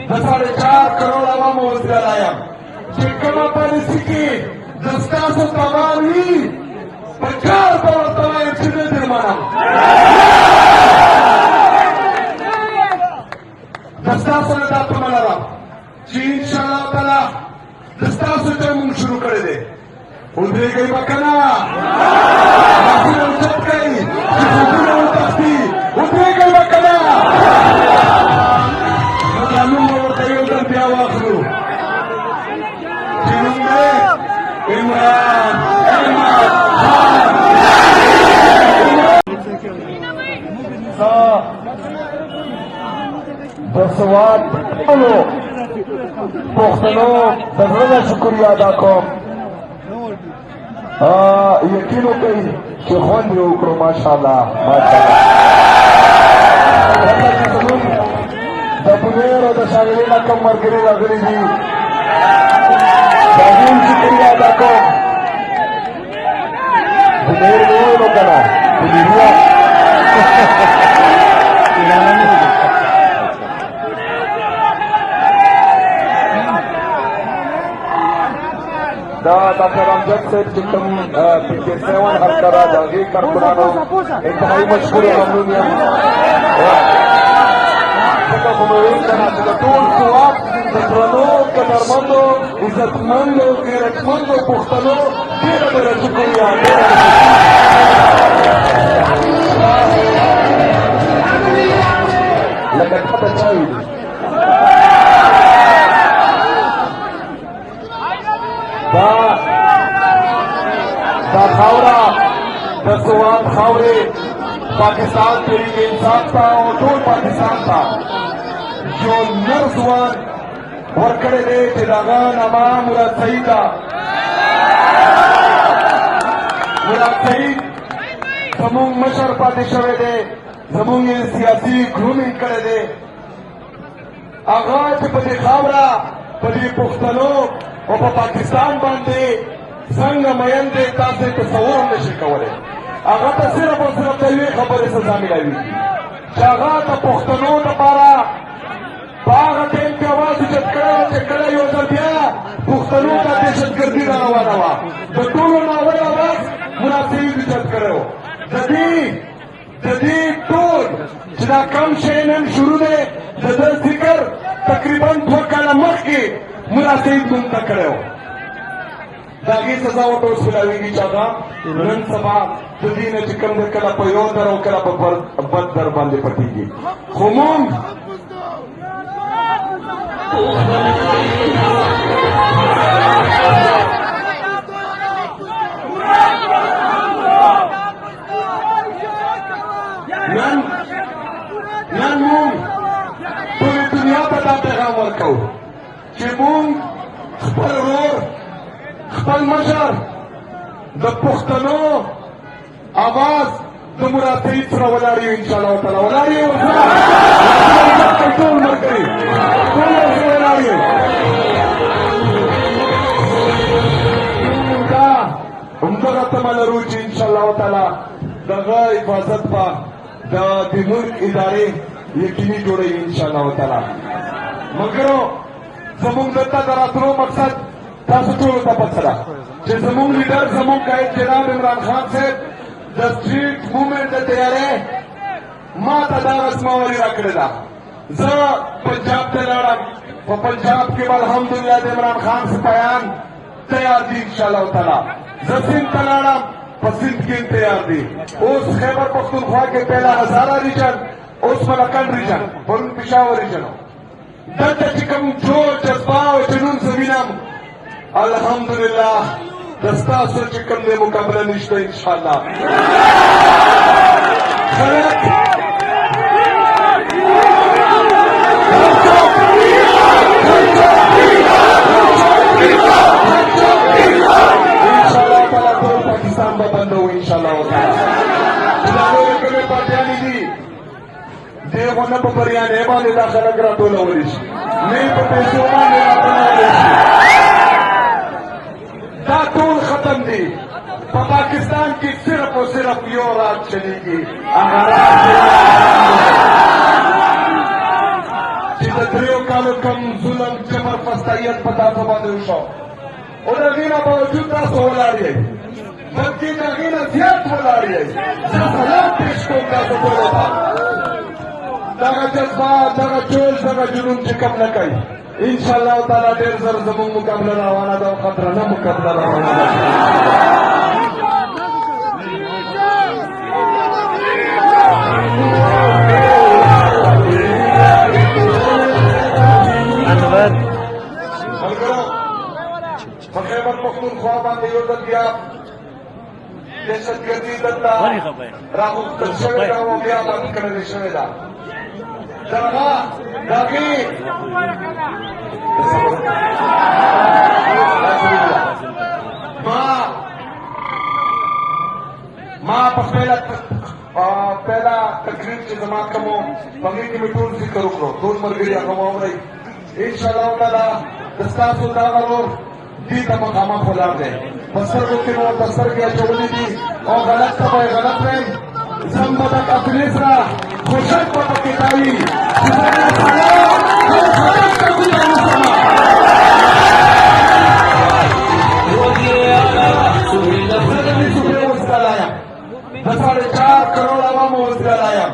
د 4.5 کروڑ عوامو وزګاره یم چې کومه پالیسي کې د ستاسو تمام وي په کار به ورته وایم چې نه در منم د ستاسو نه دا تمه لرم چې انشاءالله تعالی د ستاسو ته مونږ شروع کړی دی ودرېږئ به که نه لاسونه اوچت کړئ چې خوبونه وتښتي ودرېږئ به که نه نو دا نوم به ورته یو ځل بیا واخلو چې نوم دی عمران احمد خان د سواد ټولو پښتنو د زړه نه شکریه ادا کوم یقین وکړئ چې خوند یې وکړو ماشاءالله د بنیر او د شاګردي نه کم ملګري راغلي دي د هغوی شکریه ادا کوم بنیر مې وویلو که نه بنیریا دا ډاکټر امجد صاحب چې کوم PK7 حل کړه د هغې کارکونانو انتهایي مشهور ممنون یم ځکه خو مې ویل که نه چې د ټول ځواب د درنو قدرمندو عزتمندو غیرتمندو پښتنو ډېره ډېره شکریه لکه ښه چاوي دي دا خاوره د سوات خاورې پاکستان تحریک انصاف ته او ټول پاکستان ته یو نر ځوان ورکړی دی چې د هغه نامه مراد سعید ده مراد سعید زمونږ مشر پاتې شوی دی زمونږ یې سیاسي ګرومینګ کړی دی هغه چې په دې خاوره په دې پښتنو او په پاکستان باندې څنګه مین دی تاسو تصور هم نشئ کولی هغه ته صرف او صرف د یوې خبرې سزا میلاوي چې هغه د پښتنو دپاره په هغه ټایم کې اواز اوچت کړی و چې کله یو ځل بیا پښتنو ته دهشتګردي را روانه وه د ټولو نه اول اواز مراد سعید اوچت کړی و د دې ټول چې دا کم شی نن شروع دی د ده ذکر تقریبا 2 کاله مخکې مراد سعید مونږ ته کړی و د هغې سزا ورته اوس میلاوېږي چې هغه نن سبا د دې نه چې کوم دی کله په یو در او کله په بل در باندې پټېږي خو مونږ نن مونږ ټولې دنیا ته دا پیغام ورکوو چې مونږ خپل ورور خپل مشر د پښتنو اواز د مراد سعید سره ولاړ یو انشاءالله تعالی ولاړ یو ټول ملګري ټول ورسره ولاړ یو دا همدغه تمه لرو چې انشاءالله تعالی د هغه حفاظت به د ملک ادارې یقیني جوړوي انشاءالله تعالی ملګرو زمونږ دلته د راتلو مقصد تاسو ټولو ته پته ده چې زمونږ لیډر زمونږ قائد جناب عمران خان صاحب د سټریټ موومنټ د تیارۍ ما ته دا رسموالي راکړې ده زه پنجاب ته لاړم په پنجاب کې به الحمدلله د عمران خان سپایان تیار دي انشاءالله تعالی زه سند ته لاړم په سند کې تیار دي اوس خیبر پختونخوا کې پہلا هزاره ریجن اوس ملکن ریجن پرون پېښور ریجن دلته چې کوم جوړ جذبه او جنون زه وینم الحمدلله د ستاسو چې کوم دی مقابله نشته انشاءالله خلک انشاءالله تعالی ټول پاکستان به بندوو انشاءالله تعالی چې دا نورې کومې پارټیانې دي دې خو نه په بریانۍ باندې دا خلک راټولولی شي نه یې په پیسو باندې راټولولی شي دا ټول ختم دي په پاکستان کې صرف او صرف یو راز چلیږي هغه راز چې د 3 کالو کم ظلم جبر پستایت په تاسو باندې وشو او د هغې نه باوجود تاسو ولاړ یئ بلکې د هغې نه زیات ولاړ یئ زه سلام پېښ کوم تاسو ټولو ته دغه جذبه دغه جوش دغه جنون چې کم نه کوي انشاءالله تعالی ډېر زر زموږ مقابله روانه ده او خطرنه مقابله روانه ده ملګرو په خیبر پښتونخوا باندې یو ځل بیا دهشتګردي دلته راغوښتل شوې ده او بیا بند کړلې شوې ده د هغې ما په پهلا تقریر چې زما کوم په هغې کې مې ټول ذکر وکړو ټول ملګري هغه واورئ انشاءالله تعالی د ستاسو دا غرور دې ته مخامخ ولاړ دی په سترګو کې مو ورته سترګې اچولې دي او غلط ته به یې غلط ویم زم به د قافلې سره خوشک به پکې کوي چې زما سلام او خلک ته ګلان وسمه د 4.5 کروڑ عوامو وزګار یم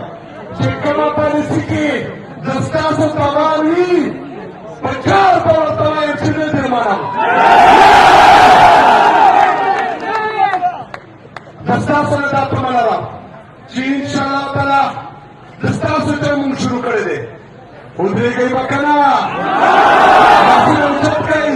چې کومه پالیسي کې د ستاسو تمام وي په کار به ورته وایم چې نه در منم د ستاسو نه دا تمه لرم چې انشاءالله تعالی د ستاسو ته مونږ شروع کړی دی ودرېږئ به که نه لاسونه اوچت کړئ